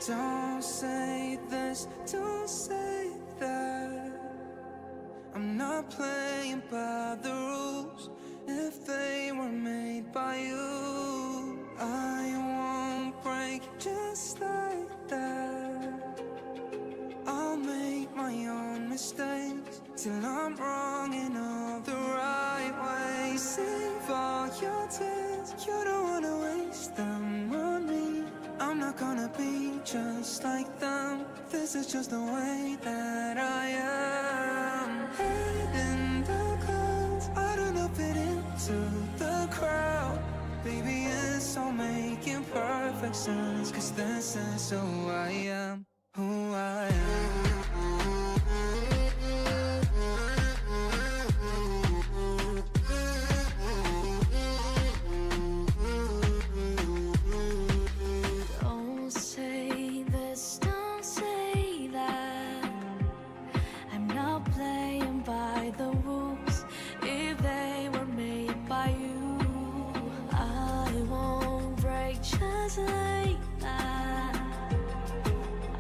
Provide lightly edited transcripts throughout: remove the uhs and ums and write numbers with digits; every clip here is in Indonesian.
Don't say this, don't say that. I'm not playing by the rules. If they were made by you, I won't break just like that. I'll make my own mistakes till I'm wrong in all the right ways. Save all your tears, you don't wanna waste them on me. I'm not gonna be just like them. This is just the way that I am. Head in the clouds, I don't know fit into the crowd. Baby, it's all making perfect sense, 'cause this is who I am, who I am. Don't say this, don't say that. I'm not playing by the rules. If they were made by you, I won't break just like that.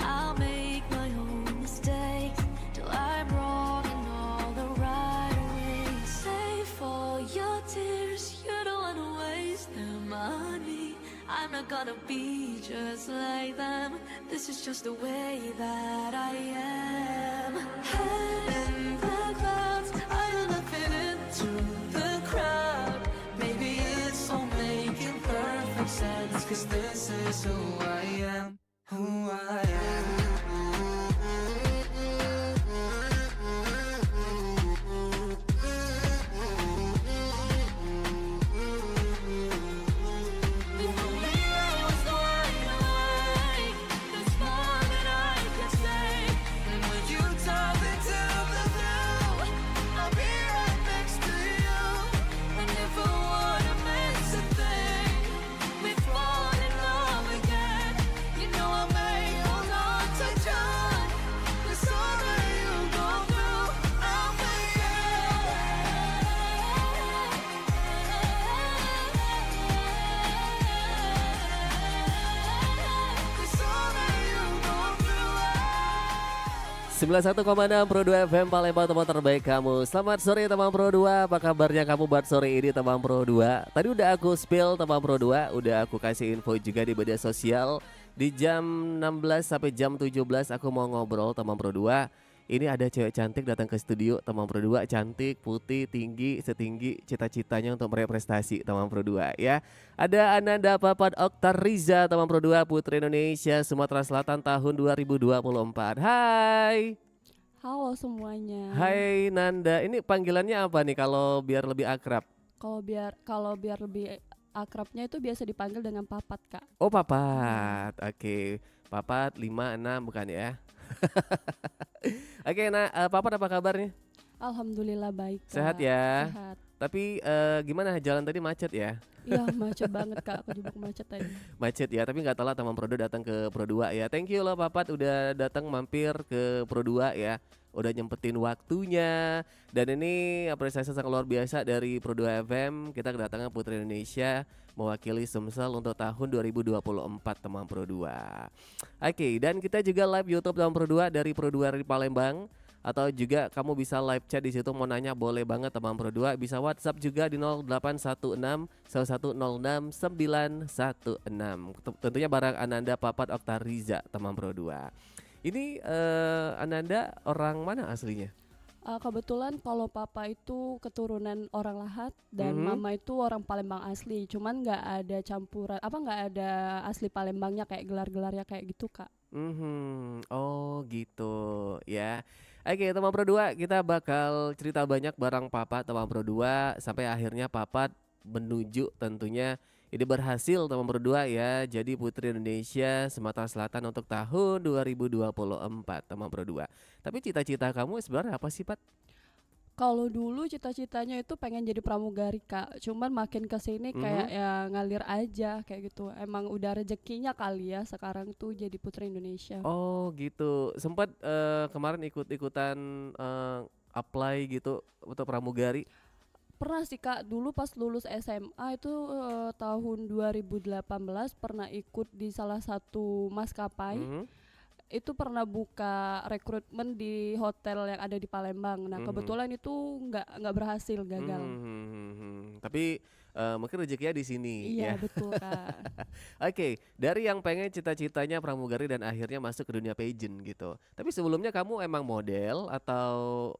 I'll make my own mistakes till I'm wrong in all the right ways. Save all your tears, you don't wanna waste them on me. I'm not gonna be just like them. This is just the way that I am. Head in the clouds, I don't know fit into the crowd. Maybe it's all making perfect sense, 'cause this is who I am, who I am. Sembilan 91,6 Pro 2 FM Palembang, teman terbaik kamu. Selamat sore teman Pro 2. Apa kabarnya kamu buat sore ini teman Pro 2? Tadi udah aku spill teman Pro 2, udah aku kasih info juga di media sosial. Di jam 16 sampai jam 17 aku mau ngobrol teman Pro 2. Ini ada cewek cantik datang ke studio teman Pro 2, cantik, putih, tinggi, setinggi cita-citanya untuk meraih prestasi teman Pro 2 ya. Ada Ananda Papat Oktariza teman Pro 2, Putri Indonesia Sumatera Selatan tahun 2024. Hai. Halo semuanya. Hai Nanda, ini panggilannya apa nih kalau biar lebih akrab? Kalau biar lebih akrabnya itu biasa dipanggil dengan Papat, Kak. Oh Papat, oke. Papat 56 bukan ya? Oke, nah Papat apa kabarnya? Alhamdulillah baik, Kak. Sehat ya? Sehat. Tapi gimana jalan tadi macet ya? Iya macet banget, Kak, kejebak macet tadi. Macet ya, tapi nggak telat teman Pro 2 datang ke Pro 2 ya. Thank you loh Papat udah datang mampir ke Pro 2 ya. Udah nyempetin waktunya. Dan ini apresiasi sangat luar biasa dari Pro 2 FM. Kita kedatangan Putri Indonesia mewakili Sumsel untuk tahun 2024 teman Pro 2. Oke, dan kita juga live YouTube teman Pro 2 dari Pro 2 di Palembang. Atau juga kamu bisa live chat di situ, mau nanya boleh banget teman Pro 2. Bisa WhatsApp juga di 0816 1106 916. Tentunya bareng Ananda Papat Oktariza teman Pro 2. Ini Ananda orang mana aslinya? Kebetulan kalau papa itu keturunan orang Lahat dan mama itu orang Palembang asli. Cuman nggak ada campuran, nggak ada asli Palembangnya kayak gelar-gelarnya kayak gitu, Kak. Oh gitu ya. Oke teman Pro 2, kita bakal cerita banyak bareng Papa teman Pro 2 sampai akhirnya Papa menuju tentunya ini berhasil teman Pro 2 ya. Jadi Putri Indonesia Sumatera Selatan untuk tahun 2024 teman Pro 2. Tapi cita-cita kamu sebenarnya apa sih, Pat? Kalau dulu cita-citanya itu pengen jadi pramugari, Kak. Cuman makin kesini kayak ya ngalir aja kayak gitu. Emang udah rezekinya kali ya sekarang tuh jadi Putri Indonesia. Oh gitu. Sempat kemarin ikut-ikutan apply gitu untuk pramugari. Pernah sih Kak, dulu pas lulus SMA itu tahun 2018 pernah ikut di salah satu maskapai. Mhm, Itu pernah buka rekrutmen di hotel yang ada di Palembang. Nah, mhm, kebetulan itu nggak berhasil, gagal. Tapi mungkin rezekinya di sini Iya, ya. betul Kak. Oke, dari yang pengen cita-citanya pramugari dan akhirnya masuk ke dunia pageant gitu. Tapi sebelumnya kamu emang model atau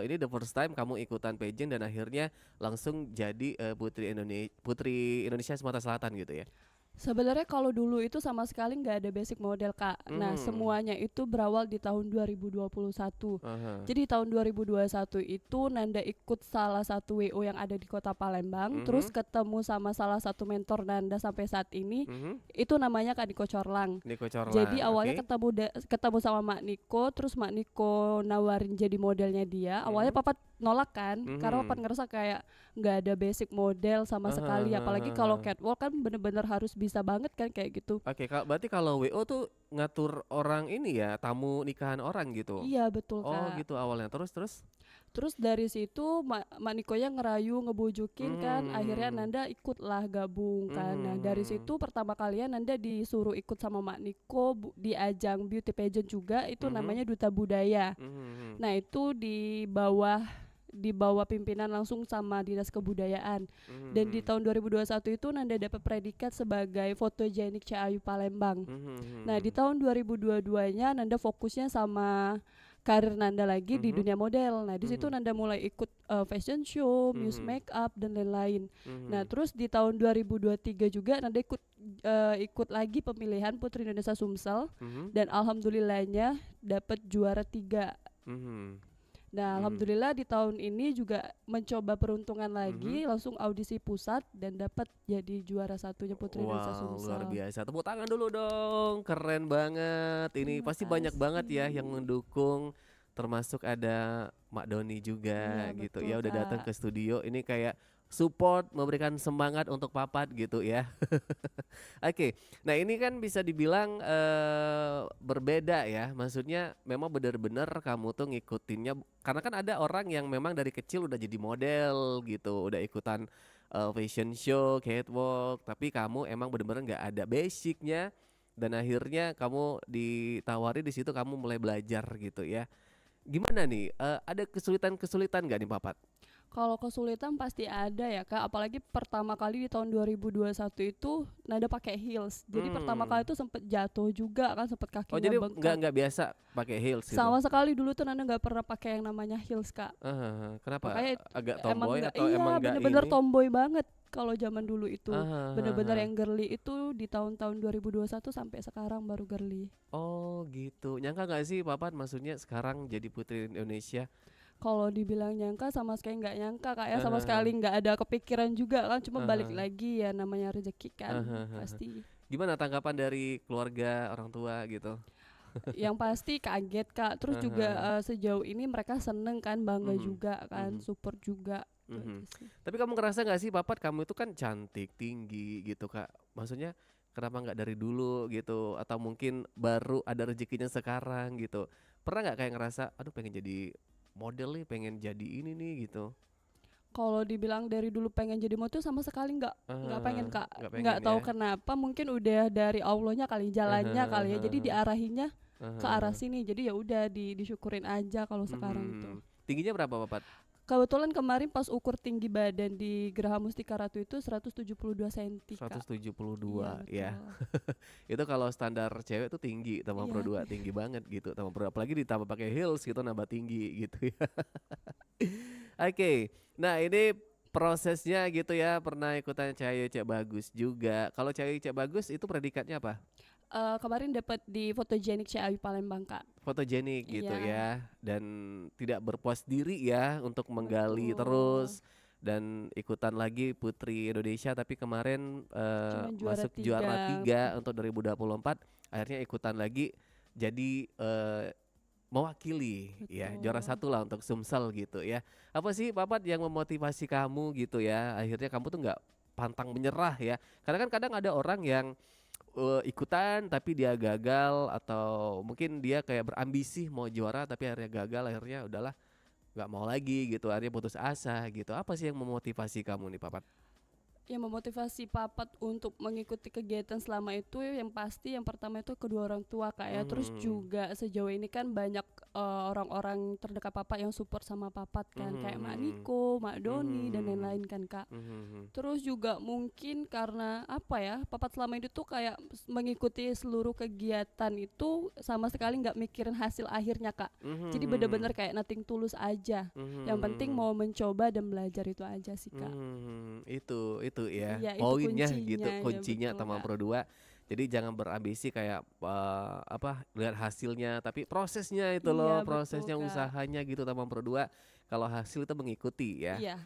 ini the first time kamu ikutan pageant dan akhirnya langsung jadi Putri Indonesia Sumatera Selatan gitu ya? Sebenarnya kalau dulu itu sama sekali nggak ada basic model Kak. Nah, Hmm, semuanya itu berawal di tahun 2021. aha, Jadi tahun 2021 itu Nanda ikut salah satu WO yang ada di Kota Palembang, terus mhm, ketemu sama salah satu mentor Nanda sampai saat ini, mhm. itu namanya Kak Niko Corlang. Niko Jadi Corlang, awalnya oke. ketemu sama Mak Niko, terus Mak Niko nawarin jadi modelnya dia. Awalnya Mhm, Papa nolak kan, karena Papa mhm. ngerasa kayak nggak ada basic model sama sekali. Apalagi kalau Ahahaha. catwalk kan bener-bener harus bisa banget kan kayak gitu. Oke, berarti kalau WO tuh ngatur orang ini ya, tamu nikahan orang gitu. Iya betul Oh Kak. gitu awalnya. Terus terus. Terus dari situ Mak Nikonya ngerayu, ngebujukin kan, akhirnya Hmm, Nanda ikutlah gabung kan. Nah dari mhm, situ pertama kalinya Nanda disuruh ikut sama Mak Niko di ajang beauty pageant juga, itu mhm, namanya Duta Budaya. mhm, Nah itu di bawah pimpinan langsung sama Dinas Kebudayaan. Dan di mhm, tahun 2021 itu Nanda dapat predikat sebagai fotogenik CAU Palembang. Nah, di mhm, tahun 2022-nya Nanda fokusnya sama karir Nanda lagi di mhm, dunia model. Nah, di situ mhm, Nanda mulai ikut fashion show, muse mhm, makeup dan lain-lain. Nah, mhm, terus di tahun 2023 juga Nanda ikut lagi pemilihan Putri Indonesia Sumsel mhm, dan alhamdulillahnya dapat juara 3. mhm, Nah, mhm, alhamdulillah di tahun ini juga mencoba peruntungan mhm. lagi, langsung audisi pusat dan dapat jadi juara satunya Putri Indonesia Wow, luar Sumsel. biasa. Tepuk tangan dulu dong. Keren banget. Ini Terima pasti banyak banget ya yang kasih. mendukung. Termasuk ada Mak Doni Iya, juga gitu betul ya udah datang Kak. ke studio. Ini kayak support, memberikan semangat untuk Papat gitu ya. Oke, nah ini kan bisa dibilang berbeda ya. Maksudnya memang benar-benar kamu tuh ngikutinnya karena kan ada orang yang memang dari kecil udah jadi model gitu, udah ikutan fashion show, catwalk, tapi kamu emang benar-benar nggak ada basicnya dan akhirnya kamu ditawari di situ kamu mulai belajar gitu ya. Gimana nih? Ada kesulitan-kesulitan nggak nih Papat? Kalau kesulitan pasti ada ya Kak, apalagi pertama kali di tahun 2021 itu Nada pakai heels. Jadi pertama Hmm. kali itu sempet jatuh juga kan, sempet Oh kakinya jadi bengkak. nggak biasa pakai heels gitu? Sama sekali dulu tuh Nanda nggak pernah pakai yang namanya heels Kak. Kenapa? Makanya Agak emang tomboy nggak, atau emang iya nggak bener-bener ini? tomboy banget kalau zaman dulu itu. Bener-bener Ah, yang girly itu di tahun-tahun 2021 sampai sekarang baru girly. Oh gitu. Nyangka nggak sih Papan maksudnya sekarang jadi Putri Indonesia? Kalau dibilang nyangka sama sekali nggak nyangka Kak ya, sama sekali Ah, nggak ada kepikiran juga kan, cuma balik ah, lagi ya namanya rezeki kan ah. pasti. Gimana tanggapan dari keluarga orang tua gitu? Yang pasti kaget Kak, terus juga Ah, sejauh ini mereka seneng kan, bangga mhm, juga kan, mhm, support juga. Itu aja mhm. sih. Tapi kamu ngerasa nggak sih Papat kamu itu kan cantik, tinggi gitu Kak. Maksudnya kenapa nggak dari dulu gitu? Atau mungkin baru ada rezekinya sekarang gitu? Pernah nggak kayak ngerasa, aduh pengen jadi model nih, pengen jadi ini nih gitu? Kalau dibilang dari dulu pengen jadi model sama sekali nggak pengen Kak, Nggak nggak pengen tahu ya? kenapa, mungkin udah dari Allahnya kali, jalannya kali ya, jadi diarahinnya ke arah sini, jadi ya udah disyukurin aja kalau sekarang itu. Tingginya berapa Papat? Kebetulan kemarin pas ukur tinggi badan di Geraha Mustika Ratu itu 172 cm Kak. Iya 172 ya. betul. Itu kalau standar cewek tuh tinggi, tambah Pro Iya 2 tinggi banget gitu. Tambah Pro apalagi ditambah pakai heels gitu nambah tinggi gitu ya. Oke. Nah, ini prosesnya gitu ya. Pernah ikutan Cahayu Cek Bagus juga. Kalau Cahayu Cek Bagus itu predikatnya apa? Kemarin dapat di Fotogenik CAU Palembang Kak. Fotogenik gitu Iya ya. Dan tidak berpuas diri ya untuk menggali betul. terus dan ikutan lagi Putri Indonesia tapi kemarin Cuman juara masuk juara 3. 3 untuk 2024 akhirnya ikutan lagi jadi mewakili ya juara Betul. satu lah untuk Sumsel gitu ya. Apa sih Papat yang memotivasi kamu gitu ya akhirnya kamu tuh nggak pantang menyerah ya karena kan kadang ada orang yang ikutan tapi dia gagal atau mungkin dia kayak berambisi mau juara tapi akhirnya gagal akhirnya udahlah nggak mau lagi gitu, akhirnya putus asa gitu. Apa sih yang memotivasi kamu nih, Papat? Yang memotivasi papat untuk mengikuti kegiatan selama itu yang pasti yang pertama itu kedua orang tua kak ya. Terus juga sejauh ini kan banyak orang-orang terdekat papat yang support sama papat kan, kayak Mak Niko, Mak Doni dan lain-lain kan kak. Terus juga mungkin karena apa ya, papat selama itu tuh kayak mengikuti seluruh kegiatan itu sama sekali nggak mikirin hasil akhirnya kak. Jadi bener-bener kayak nothing tulus aja. Yang penting mau mencoba dan belajar itu aja sih kak. Itu ya, Iya, itu poinnya kuncinya, gitu, ya kuncinya betul, Taman Kak. Pro 2. Jadi jangan berambisi kayak lihat hasilnya, tapi prosesnya itu Iya, loh, betul, prosesnya, Kak. usahanya gitu Taman Pro 2. Kalau hasil itu mengikuti ya. Iya.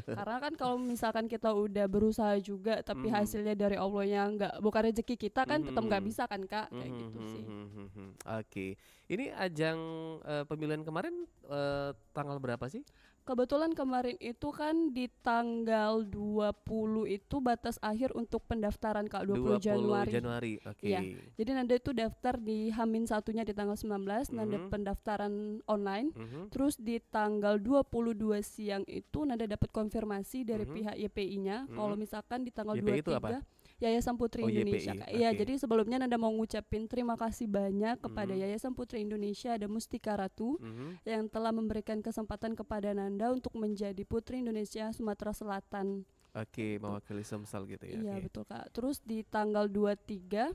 Karena kan kalau misalkan kita udah berusaha juga tapi hasilnya dari Allahnya nggak bukan rezeki kita kan tetap nggak bisa kan Kak, kayak gitu sih. Oke. Ini ajang pemilihan kemarin tanggal berapa sih? Kebetulan kemarin itu kan di tanggal 20 itu batas akhir untuk pendaftaran Kak, 20 Januari. Januari. Oke. Iya. Jadi Nanda itu daftar di Hamin satunya di tanggal 19, Nanda pendaftaran online. Terus di tanggal 22 siang itu Nanda dapat konfirmasi dari pihak YPI-nya kalau misalkan di tanggal YPI itu 23 apa? Yayasan Putri Oh, Indonesia YPI, Kak. Iya, oke. jadi sebelumnya Nanda mau ngucapin terima kasih banyak kepada Yayasan Putri Indonesia dan Mustika Ratu yang telah memberikan kesempatan kepada Nanda untuk menjadi Putri Indonesia Sumatera Selatan. Oke, mewakili Sumsel gitu ya. Iya Oke. betul Kak. Terus di tanggal 23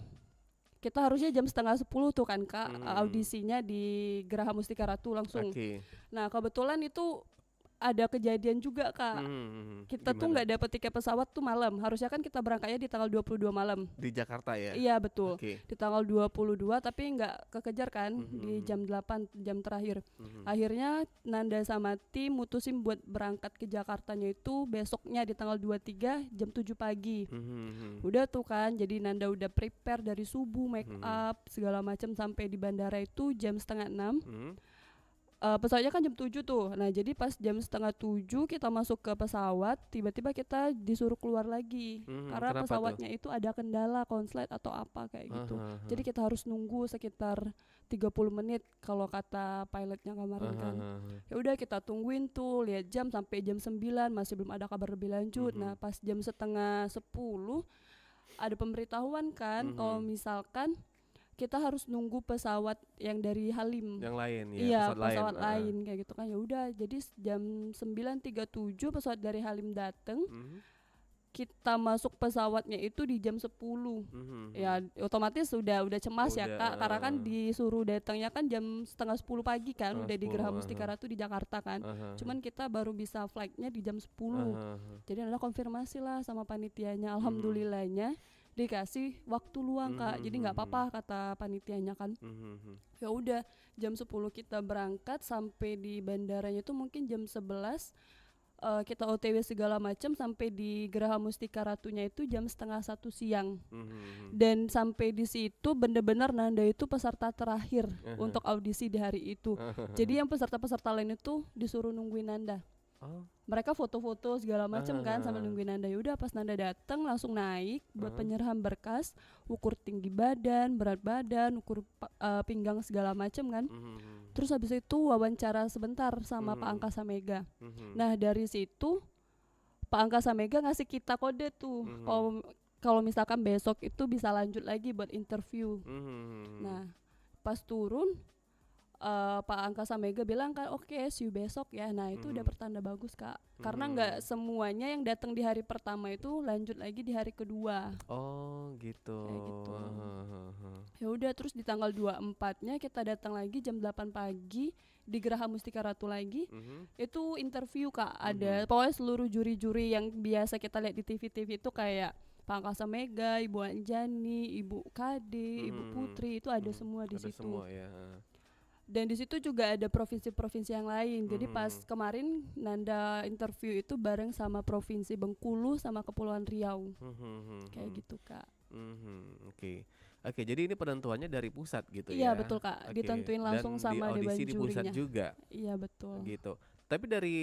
kita harusnya jam setengah 10 tuh kan Kak, audisinya di Geraha Mustika Ratu langsung. Oke. Nah kebetulan itu ada kejadian juga Kak. Kita tuh Gimana? nggak dapet tiket pesawat tuh malam. Harusnya kan kita berangkatnya di tanggal 22 malam. Di Jakarta ya? Iya betul. Oke. Di tanggal 22 tapi nggak kekejar kan di jam 8 jam terakhir. Akhirnya Nanda sama tim mutusin buat berangkat ke Jakartanya itu besoknya di tanggal 23 jam 7 pagi. Udah tuh kan, jadi Nanda udah prepare dari subuh, make up segala macam sampai di bandara itu jam setengah 6. Pesawatnya kan jam 7 tuh. Nah jadi pas jam setengah 7 kita masuk ke pesawat, tiba-tiba kita disuruh keluar lagi karena Kenapa pesawatnya itu ada kendala konslet atau apa kayak gitu. Jadi kita harus nunggu sekitar 30 menit kalau kata pilotnya kemarin kan. Ya udah kita tungguin tuh, lihat jam sampai jam 9 masih belum ada kabar lebih lanjut. Nah pas jam setengah 10 ada pemberitahuan kan kalau misalkan kita harus nunggu pesawat yang dari Halim. Yang lain ya, Iya, pesawat lain. pesawat lain kayak gitu kan. Ya udah, jadi jam 9.37 pesawat dari Halim dateng. Kita masuk pesawatnya itu di jam 10. Ya, otomatis udah cemas ya, Udah, Kak. Karena kan disuruh datangnya kan jam setengah 10 pagi kan, Setengah udah di 10, Geraha Mustika Ratu di Jakarta kan. Cuman kita baru bisa flightnya di jam 10. Jadi ada konfirmasi lah sama panitianya. Alhamdulillahnya dikasih waktu luang Kak, jadi nggak apa-apa kata panitianya kan. Ya udah jam 10 kita berangkat sampai di bandaranya itu mungkin jam 11. Kita OTW segala macam sampai di Geraha Mustika Ratunya itu jam setengah 1 siang. Dan sampai di situ bener-bener Nanda itu peserta terakhir untuk audisi di hari itu. Jadi yang peserta-peserta lain itu disuruh nungguin Nanda. Mereka foto-foto segala macam kan sambil nungguin Nanda. Yaudah pas Nanda datang langsung naik buat penyerahan berkas, ukur tinggi badan, berat badan, ukur pinggang segala macam kan. Terus habis itu wawancara sebentar sama Pak Angkasa Mega. Nah dari situ Pak Angkasa Mega ngasih kita kode tuh kalau misalkan besok itu bisa lanjut lagi buat interview. Nah pas turun Pak Angkasa Mega bilang kan oke, see you besok ya. Nah itu udah pertanda bagus Kak, karena nggak semuanya yang datang di hari pertama itu lanjut lagi di hari kedua. Oh gitu. Kayak gitu. Ya udah terus di tanggal 24-nya kita datang lagi jam 8 pagi di Geraha Mustika Ratu lagi. Itu interview Kak, ada pokoknya seluruh juri-juri yang biasa kita lihat di TV-TV itu kayak Pak Angkasa Mega, Ibu Anjani, Ibu Kade, Ibu Putri itu ada semua di Ada situ. semua ya. Dan di situ juga ada provinsi-provinsi yang lain. Jadi pas kemarin Nanda interview itu bareng sama Provinsi Bengkulu sama Kepulauan Riau. Kayak gitu Kak. Oke, jadi ini penentuannya dari pusat gitu Iya ya. betul Kak, Oke. ditentuin langsung Dan sama di dewan audisi di pusat jurinya. juga Iya betul. gitu. Tapi dari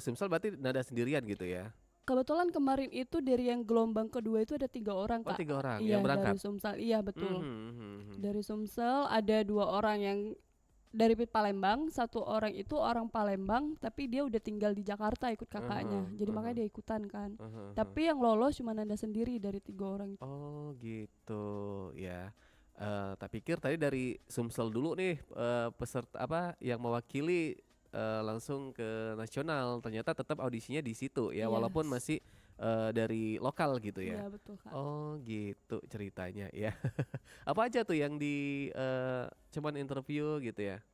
Sumsel berarti Nada sendirian gitu ya. Kebetulan kemarin itu dari yang gelombang kedua itu ada 3 orang Oh, Kak. 3 orang Iya yang berangkat. dari Sumsel, iya betul. Dari Sumsel ada 2 orang yang dari Palembang, satu orang itu orang Palembang tapi dia udah tinggal di Jakarta ikut kakaknya, jadi makanya dia ikutan kan. Tapi yang lolos cuma Nanda sendiri dari 3 orang itu. Oh gitu ya. Tak pikir tadi dari Sumsel dulu nih peserta apa yang mewakili langsung ke nasional. Ternyata tetap audisinya di situ ya, walaupun Yes. masih dari lokal gitu ya. Iya betul Kak. Oh gitu ceritanya ya. Apa aja tuh yang di cuman interview gitu ya?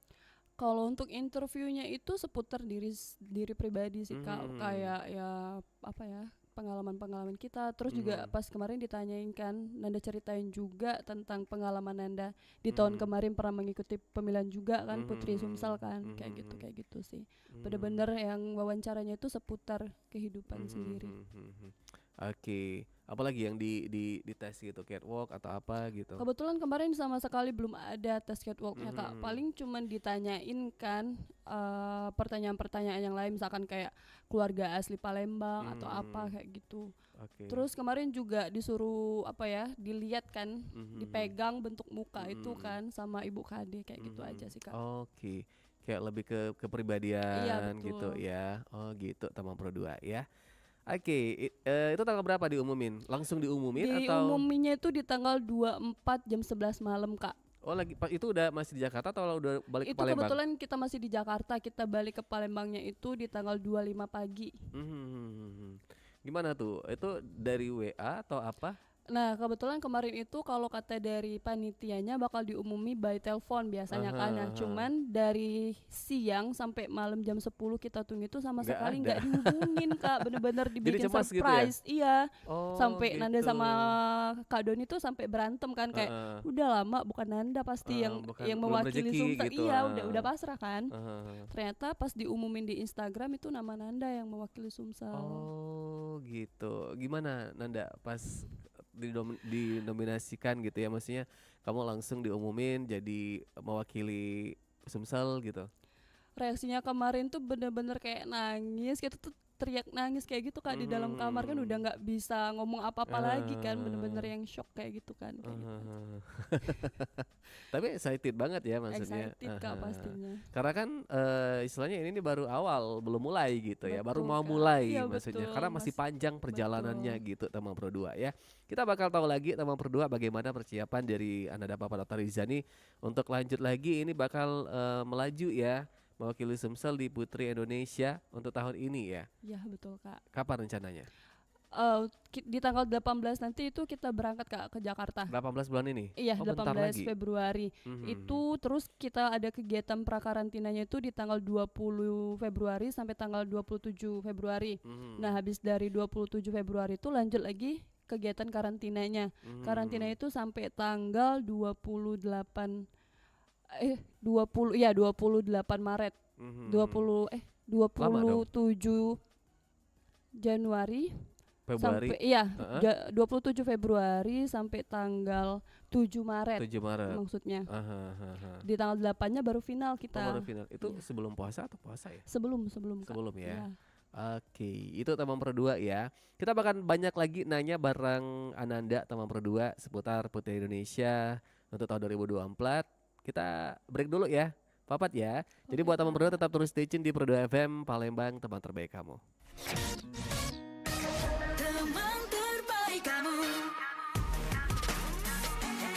Kalau untuk interviewnya itu seputar diri pribadi sih Kak, kayak ya apa ya, pengalaman-pengalaman kita. Terus juga pas kemarin ditanyain kan, Nanda ceritain juga tentang pengalaman Nanda di tahun kemarin pernah mengikuti pemilihan juga kan, Putri Sumsel kan, kayak gitu sih. Bener-bener yang wawancaranya itu seputar kehidupan sendiri. Oke, apalagi yang di tes gitu, catwalk atau apa gitu? Kebetulan kemarin sama sekali belum ada tes catwalknya Kak, paling cuman ditanyain kan pertanyaan-pertanyaan yang lain, misalkan kayak keluarga asli Palembang atau apa kayak gitu. Oke. Terus kemarin juga disuruh apa ya, dilihat kan, dipegang bentuk muka itu kan sama Ibu KD kayak gitu aja sih Kak. Oke, kayak lebih ke kepribadian Iya, gitu betul. ya. Oh gitu, Taman Pro 2 ya. Oke, itu tanggal berapa diumumin? Langsung diumumin atau? Diumuminya itu di tanggal 24 jam 11 malam Kak. Oh lagi itu udah masih di Jakarta atau udah balik ke Itu Palembang? kebetulan kita masih di Jakarta, kita balik ke Palembangnya itu di tanggal 25 pagi. Gimana tuh? Itu dari WA atau apa? Nah kebetulan kemarin itu kalau kata dari panitianya bakal diumumi by telepon biasanya kan. Nah cuman dari siang sampai malam jam 10 kita tunggu itu sama Nggak sekali ada. nggak dihubungin Kak. Bener-bener dibikin cemas gitu ya? surprise. Iya. Oh Sampai Nanda gitu. sama Kak Doni tuh sampai berantem kan, kayak udah lama bukan Nanda pasti Bukan, yang belum mewakili rezeki Sumsel. gitu. Iya udah pasrah kan. Heeh. Ternyata pas diumumin di Instagram itu nama Nanda yang mewakili Sumsel. Oh gitu. Gimana Nanda pas dinominasikan gitu ya, maksudnya kamu langsung diumumin jadi mewakili Sumsel gitu? Reaksinya kemarin tuh bener-bener kayak nangis, kita tuh teriak nangis kayak gitu Kak, di dalam kamar kan udah nggak bisa ngomong apa-apa lagi kan, bener-bener yang shock kayak gitu kan, kayak gitu. Tapi excited banget ya maksudnya. Excited Kak pastinya. Karena kan istilahnya ini baru awal, belum mulai gitu ya, baru Betul, mau Kak. mulai Iya, maksudnya. betul, Karena masih Mas. panjang perjalanannya gitu Taman Pro 2 ya. Kita bakal tahu lagi Taman Pro 2 bagaimana persiapan dari Ananda Papa Dr. Rizani untuk lanjut lagi, ini bakal melaju ya, mewakili Sumsel di Putri Indonesia untuk tahun ini ya. Iya betul Kak. Kapan rencananya? Di tanggal 18 nanti itu kita berangkat Kak ke Jakarta. 18 bulan ini? Iya, Oh, bentar 18 lagi. Februari. Itu terus kita ada kegiatan prakarantinanya itu di tanggal 20 Februari sampai tanggal 27 Februari. Nah, habis dari 27 Februari itu lanjut lagi kegiatan karantinanya. Karantina itu sampai tanggal 28 Maret. 27 Januari Februari. sampai 27 Februari sampai tanggal 7 Maret 7 Maret. maksudnya. Aha. Di tanggal 8-nya baru final Oh, kita. baru final. Itu sebelum puasa atau puasa ya? Sebelum Kak. Sebelum ya. Iya. Oke, itu Taman Pro 2 ya. Kita bahkan banyak lagi nanya bareng Ananda Taman Pro 2 seputar Putri Indonesia untuk tahun 2024. Kita break dulu ya, Papat ya. Jadi buat Taman Pro 2 tetap terus stay tune di Pro 2 FM Palembang, teman terbaik kamu. Teman terbaik kamu.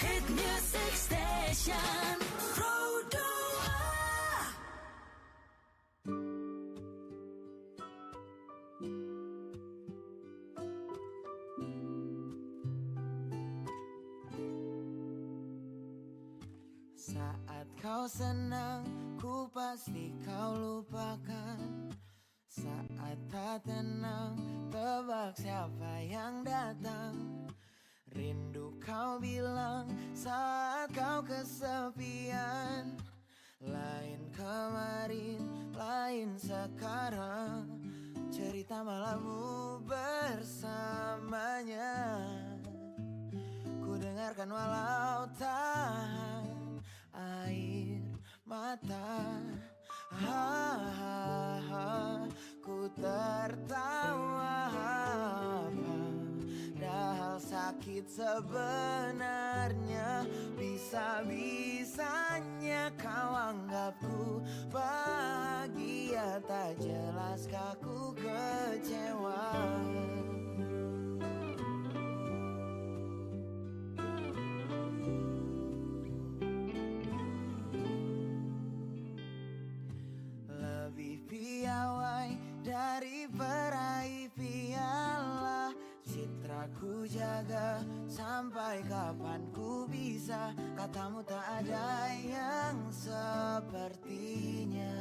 Hit Music Station Pro 2. Saat kau senang, ku pasti kau lupakan. Saat tak tenang, tebak siapa yang datang. Rindu kau bilang saat kau kesepian. Lain kemarin, lain sekarang. Cerita malammu bersamanya. Ku dengarkan walau tahan air mata. Ku tertawa padahal sakit sebenarnya. Bisa-bisanya kau anggapku bahagia, tak jelaskah ku kecewa. Lebih piawai dari peraih piala, citraku jaga sampai kapan ku bisa. Katamu tak ada yang sepertinya.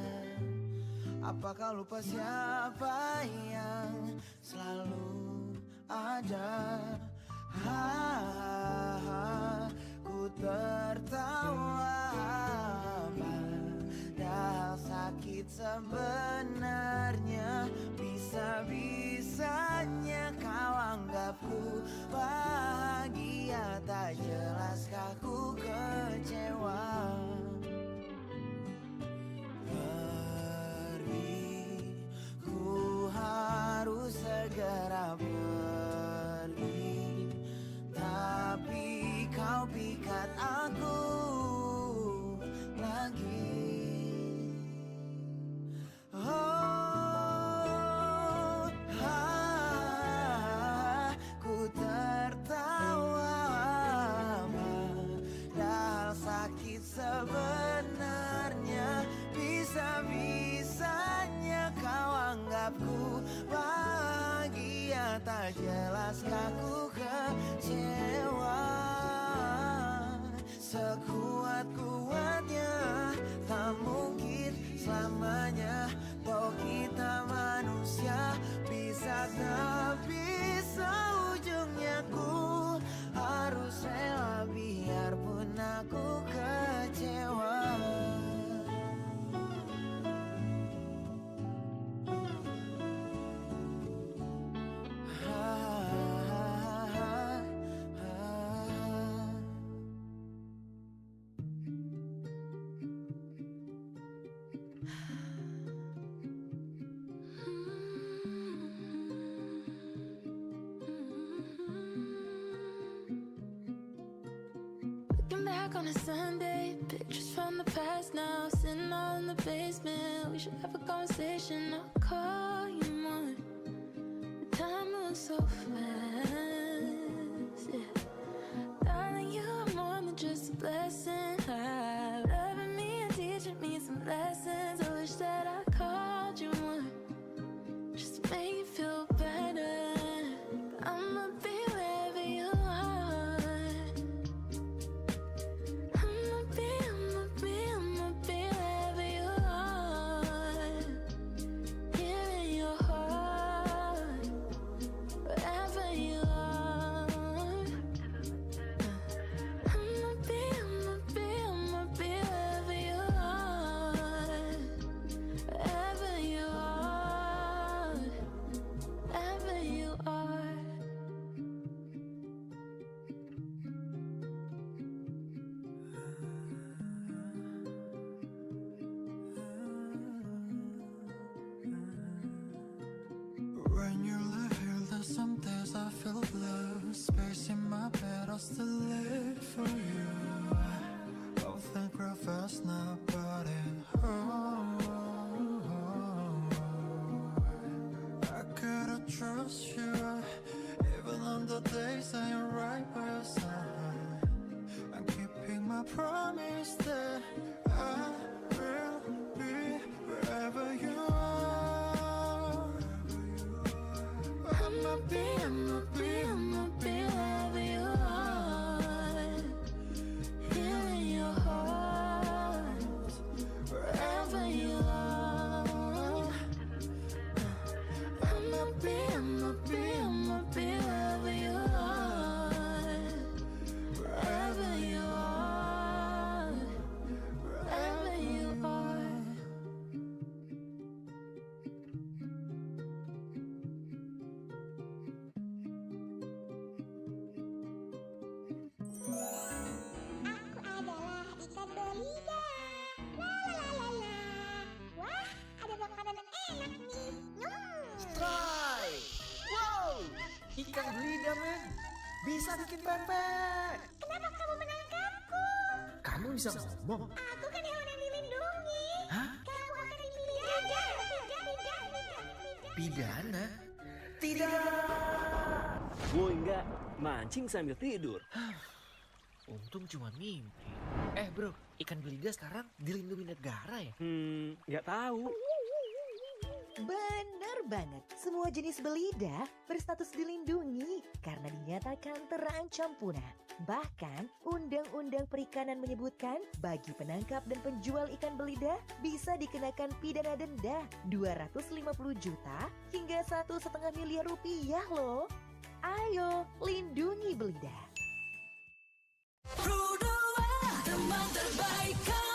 Apa kau lupa siapa yang selalu ada? Ku tertawa padahal sakit sebenarnya. Bisa-bisanya kau anggapku bahagia, tak jelaskah ku kecewa. Pergi, ku harus segera pergi, tapi kau pikat aku lagi. Ku tertawa padahal sakit sebenarnya. Bisa-bisanya kau anggapku bahagia, tak jelaskah ku kecewa. Sekuat-kuatnya tak mungkin selamanya. Toh kita manusia, bisa tak bisa ujungnya. Ku harus rela biarpun aku kecewa. Looking back on a Sunday, pictures from the past now, sitting all in the basement. We should have a conversation. I'll call you more. The time moves so fast, yeah. Darling, you are more than just a blessing. Loving me and teaching me some lessons. I wish that I called you more, just to make you feel better. But I'ma be wherever you are. I'ma be wherever you are. Here in your heart, wherever you are. I'ma be wherever you are. Wherever you are, wherever you are. When you live here, there's some days I feel blue. Space in my bed, I'll still live for you. Don't think real fast now about it. I gotta trust you, even on the days I ain't right by your side. I'm keeping my promise that I will be wherever you are. I'ma be wherever you are. Here in your heart, wherever you are. I'ma be wherever you are. Wherever you are, wherever you are. Aku adalah ikan Dolida. La la la la la. Wah, ada makanan enak nih. Nyum. Try! Wow! Ikan belida, men. bisa bikin pempek. Kenapa kamu menangkapku? Kamu bisa ngomong? Aku kan hewan yang dilindungi. Hah? Kamu akan dipidana. Pidana? Tidak. Gue enggak mancing sambil tidur. Untung cuma mimpi. Bro, ikan belida sekarang dilindungi negara ya? Nggak tahu. Benar banget, semua jenis belida berstatus dilindungi karena dinyatakan terancam punah. Bahkan, Undang-Undang Perikanan menyebutkan bagi penangkap dan penjual ikan belida bisa dikenakan pidana denda 250 juta hingga 1,5 miliar rupiah loh. Ayo, lindungi belida. Teman terbaik kamu.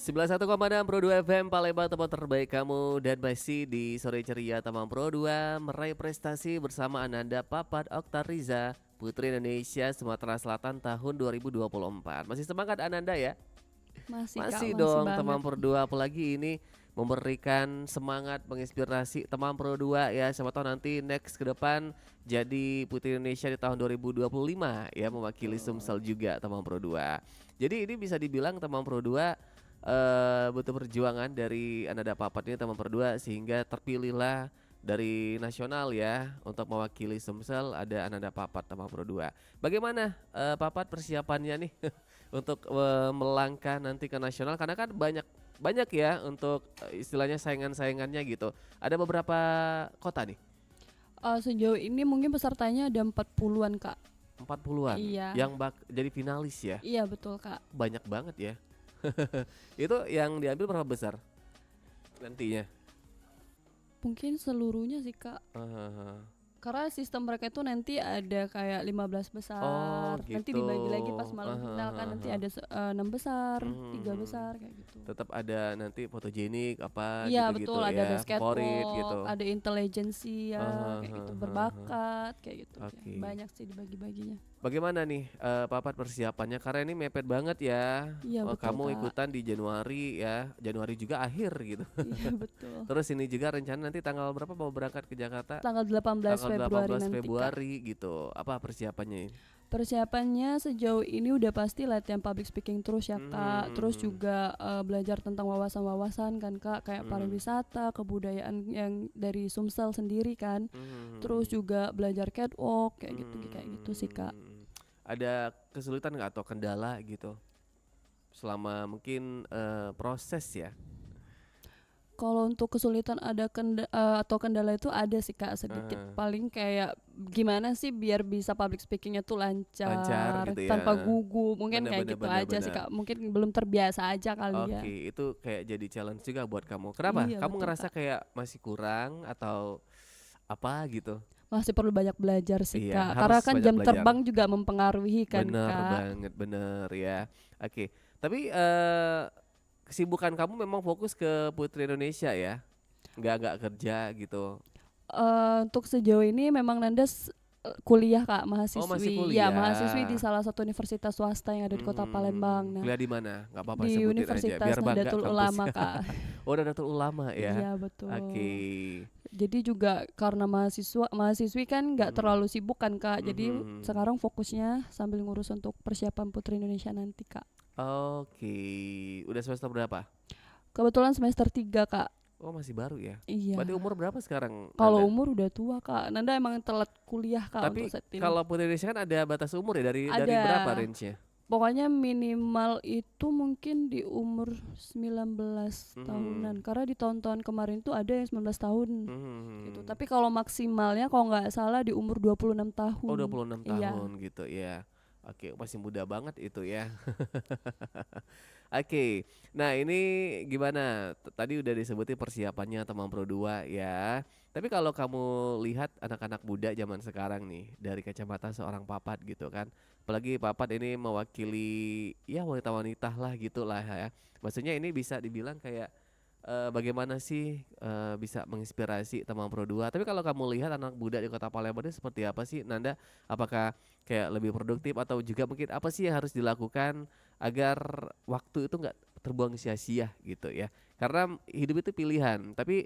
91,6 Pro 2 FM Palembang, tempat terbaik kamu. Dan masih di sore ceria Tamang Pro 2 meraih prestasi bersama Ananda Papat Oktariza, Putri Indonesia Sumatera Selatan tahun 2024. Masih semangat Ananda ya? Masih, Kak, Masih masih dong banget. Tamang Pro 2, apalagi ini memberikan semangat, menginspirasi Tamang Pro 2 ya. Siapa tahu nanti next ke depan jadi Putri Indonesia di tahun 2025 ya, mewakili Sumsel juga Tamang Pro 2. Jadi ini bisa dibilang Tamang Pro 2 butuh perjuangan dari Ananda Papat ini Tamang Pro 2 sehingga terpilihlah dari nasional ya untuk mewakili Sumsel, ada Ananda Papat Tamang Pro 2. Bagaimana Papat persiapannya nih untuk melangkah nanti ke nasional, karena kan banyak ya untuk istilahnya saingan-saingannya gitu. Ada beberapa kota nih. Sejauh ini mungkin pesertanya ada 40-an, Kak. 40-an Iya. yang jadi finalis ya. Iya betul, Kak. Banyak banget ya. Itu yang diambil berapa besar nantinya? Mungkin seluruhnya sih, Kak. Karena sistem mereka itu nanti ada kayak 15 besar. Oh, Nanti gitu. dibagi lagi pas malam final kan nanti ada 6 besar, 3 besar kayak gitu. Tetap ada nanti fotogenik apa Iya gitu-gitu betul, ya. ada skateboard, favorit gitu. ada intelijensi ya, kayak gitu, berbakat kayak gitu. Oke. Banyak sih dibagi-baginya. Bagaimana nih Papat persiapannya? Karena ini mepet banget ya. Iya, betul, Kamu Kak. ikutan di Januari ya. Januari juga akhir gitu. Iya betul. Terus ini juga rencana nanti tanggal berapa mau berangkat ke Jakarta? Tanggal 18 Tanggal Februari 18 nanti, Kak. Februari gitu. Apa persiapannya ini? Persiapannya sejauh ini udah pasti latihan public speaking terus ya, Kak. Terus juga belajar tentang wawasan-wawasan kan, Kak, kayak pariwisata, kebudayaan yang dari Sumsel sendiri kan. Terus juga belajar catwalk kayak gitu sih, Kak. Ada kesulitan nggak atau kendala gitu selama mungkin proses ya? Kalau untuk kesulitan ada atau kendala itu ada sih, Kak, sedikit. Paling kayak gimana sih biar bisa public speakingnya tuh lancar gitu ya. tanpa gugup. Mungkin kayak Bener, gitu bener, aja sih, bener. Kak. Mungkin belum terbiasa aja kali ya. Oke, itu kayak jadi challenge juga buat kamu. Kenapa? Iya, Kamu betul, ngerasa Kak. kayak masih kurang atau apa gitu? Masih perlu banyak belajar sih, Iya, Kak. harus Karena kan banyak jam belajar. terbang juga mempengaruhi kan, Bener Kak. banget, bener ya. Oke, tapi kesibukan kamu memang fokus ke Putri Indonesia ya? Nggak kerja gitu? Untuk sejauh ini memang Nandas kuliah, Kak, mahasiswi. Oh, masih Ya, kuliah. mahasiswi di salah satu universitas swasta yang ada di Kota Palembang. Nah, Kuliah di mana? Nggak apa-apa di sebutin aja, Universitas biar bangga Nahdlatul kampusnya. Ulama, Kak. Oh, Nahdlatul Ulama ya? Iya, betul. Oke. Jadi juga karena mahasiswi kan nggak terlalu sibuk kan, Kak. Jadi sekarang fokusnya sambil ngurus untuk persiapan Putri Indonesia nanti, Kak. Oke, udah semester berapa? Kebetulan semester 3, Kak. Oh, masih baru ya? Iya. Berarti umur berapa sekarang? Kalau Nanda? umur udah tua, Kak. Nanda emang telat kuliah, Kak, Tapi untuk saat ini. kalau Putri Indonesia kan ada batas umur ya, dari Ada. berapa range-nya? Pokoknya minimal itu mungkin di umur 19 tahunan. Karena di tahun-tahun kemarin tuh ada yang 19 tahun. Gitu. Tapi kalau maksimalnya kalau nggak salah di umur 26 tahun. Oh, 26 Iya. tahun gitu ya. Oke, masih muda banget itu ya. Oke, nah ini gimana? Tadi udah disebutin persiapannya Tamang Pro 2 ya. Tapi kalau kamu lihat anak-anak muda zaman sekarang nih, dari kacamata seorang Papat gitu kan. Apalagi Papat ini mewakili ya wanita-wanita lah gitu lah ya. Maksudnya ini bisa dibilang kayak bagaimana sih bisa menginspirasi teman Pro 2. Tapi kalau kamu lihat anak muda di Kota Palembang ini seperti apa sih, Nanda? Apakah kayak lebih produktif atau juga mungkin apa sih yang harus dilakukan agar waktu itu nggak terbuang sia-sia gitu ya? Karena hidup itu pilihan, tapi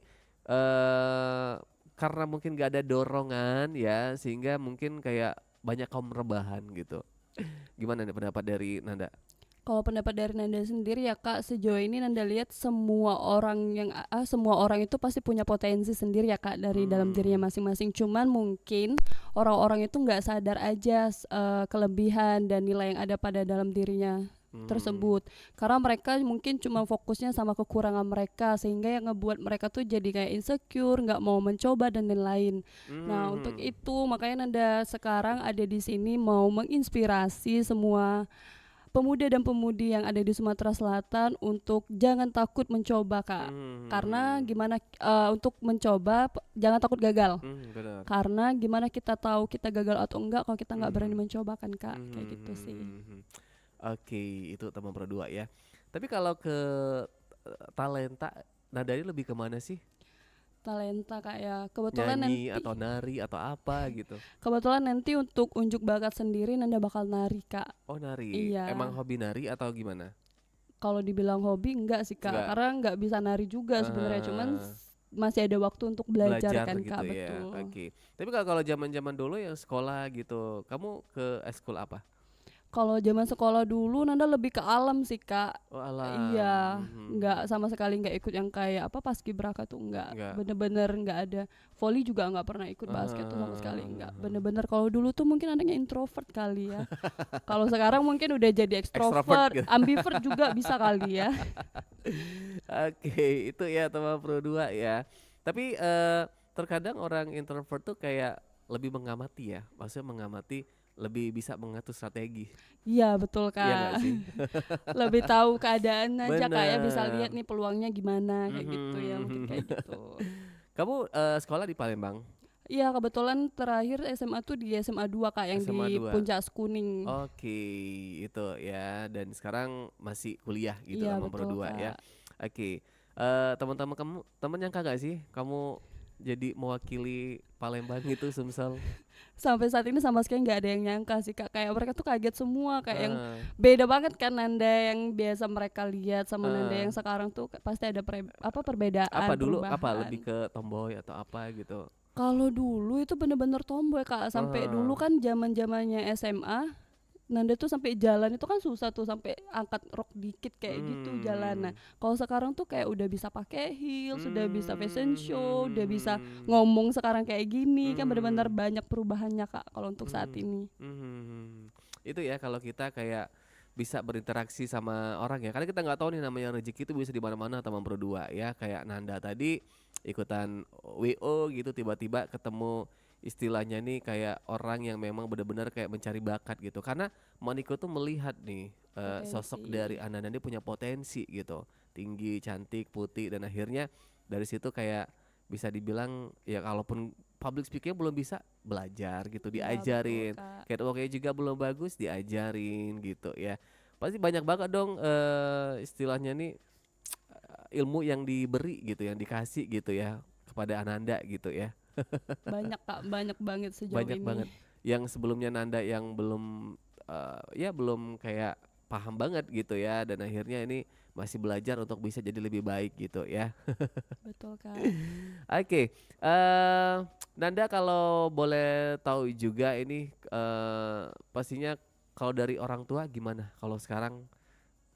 karena mungkin gak ada dorongan ya, sehingga mungkin kayak banyak kaum rebahan gitu. Gimana nih pendapat dari Nanda? Kalau pendapat dari Nanda sendiri ya Kak, sejauh ini Nanda lihat semua orang itu pasti punya potensi sendiri ya Kak dari dalam dirinya masing-masing. Cuman mungkin orang-orang itu nggak sadar aja kelebihan dan nilai yang ada pada dalam dirinya tersebut. Karena mereka mungkin cuma fokusnya sama kekurangan mereka, sehingga yang ngebuat mereka tuh jadi kayak insecure, nggak mau mencoba dan lain-lain. Nah, untuk itu makanya Nanda sekarang ada di sini mau menginspirasi semua pemuda dan pemudi yang ada di Sumatera Selatan untuk jangan takut mencoba Kak. Karena gimana untuk mencoba jangan takut gagal. Benar. Karena gimana kita tahu kita gagal atau enggak kalau kita nggak berani mencoba kan Kak. Kayak gitu sih. Oke, itu teman Pro 2 ya. Tapi kalau ke talenta, Nanda ini lebih kemana sih? Talenta Kak ya. Kebetulan Nyanyi nanti atau nari atau apa gitu? kebetulan nanti untuk unjuk bakat sendiri Nanda bakal nari Kak. Oh nari, Iya. emang hobi nari atau gimana? Kalau dibilang hobi enggak sih Kak, Enggak. karena nggak bisa nari juga sebenarnya, cuman masih ada waktu untuk belajar kan gitu Kak, ya. betul. Oke. Tapi kalau zaman-zaman dulu yang sekolah gitu, kamu ke eskul apa? Kalau zaman sekolah dulu Nanda lebih ke alam sih Kak. Oh alam. Iya, nggak sama sekali nggak ikut yang kayak apa paskibraka tuh Nggak. nggak, bener-bener nggak ada. Volley juga nggak pernah ikut basket tuh sama sekali nggak. Bener-bener kalau dulu tuh mungkin anaknya introvert kali ya. Kalau sekarang mungkin udah jadi Extrovert extrovert, gitu. ambivert juga bisa kali ya. Oke, itu ya teman Pro 2 ya. Tapi terkadang orang introvert tuh kayak lebih mengamati ya. Maksudnya mengamati lebih bisa mengatur strategi. Iya betul Iya nggak Kak. sih? Lebih tahu keadaan aja Kak ya, bisa Bener. lihat nih peluangnya gimana kayak gitu ya, mungkin kayak gitu. Kamu sekolah di Palembang? Iya kebetulan terakhir SMA tuh di SMA 2 Kak yang SMA di 2. Puncak Kuning. Oke, itu ya. Dan sekarang masih kuliah gitu Iya sama Pro betul 2 ya. Kak. Oke. Teman-teman kamu, temen yang kagak sih kamu jadi mewakili Palembang itu Sumsel? Sampai saat ini sama sekali nggak ada yang nyangka sih Kak, kayak mereka tuh kaget semua, kayak yang Ah, beda banget kan Nanda yang biasa mereka lihat sama Nanda ah. yang sekarang tuh pasti ada perbedaan, Apa dulu apa perubahan. lebih ke tomboy atau apa gitu? Kalau dulu itu bener-bener tomboy Kak, sampai Ah. dulu kan zaman-zamannya SMA Nanda tuh sampai jalan itu kan susah tuh, sampai angkat rok dikit kayak gitu jalan. Nah, kalau sekarang tuh kayak udah bisa pakai heels, udah bisa fashion show, udah bisa ngomong sekarang kayak gini, kan benar-benar banyak perubahannya Kak kalau untuk saat ini. Itu ya kalau kita kayak bisa berinteraksi sama orang ya, karena kita nggak tahu nih namanya rezeki itu bisa di mana-mana teman Pro 2 ya. Kayak Nanda tadi ikutan WO gitu, tiba-tiba ketemu istilahnya nih kayak orang yang memang benar-benar kayak mencari bakat gitu. Karena Moniko tuh melihat nih sosok Potensi. dari Ananda ini punya potensi gitu, tinggi, cantik, putih, dan akhirnya dari situ kayak bisa dibilang ya kalaupun public speaking belum bisa, belajar gitu, Iya, diajarin. betul, Kak. Catwalknya juga belum bagus, diajarin gitu ya. Pasti banyak banget dong istilahnya nih ilmu yang diberi gitu, yang dikasih gitu ya kepada Ananda gitu ya. Banyak Kak, banyak banget sejauh Banyak ini. banget. Yang sebelumnya Nanda yang belum ya belum kayak paham banget gitu ya, dan akhirnya ini masih belajar untuk bisa jadi lebih baik gitu ya. Betul Kak. Oke, Nanda kalau boleh tahu juga ini pastinya kalau dari orang tua gimana? Kalau sekarang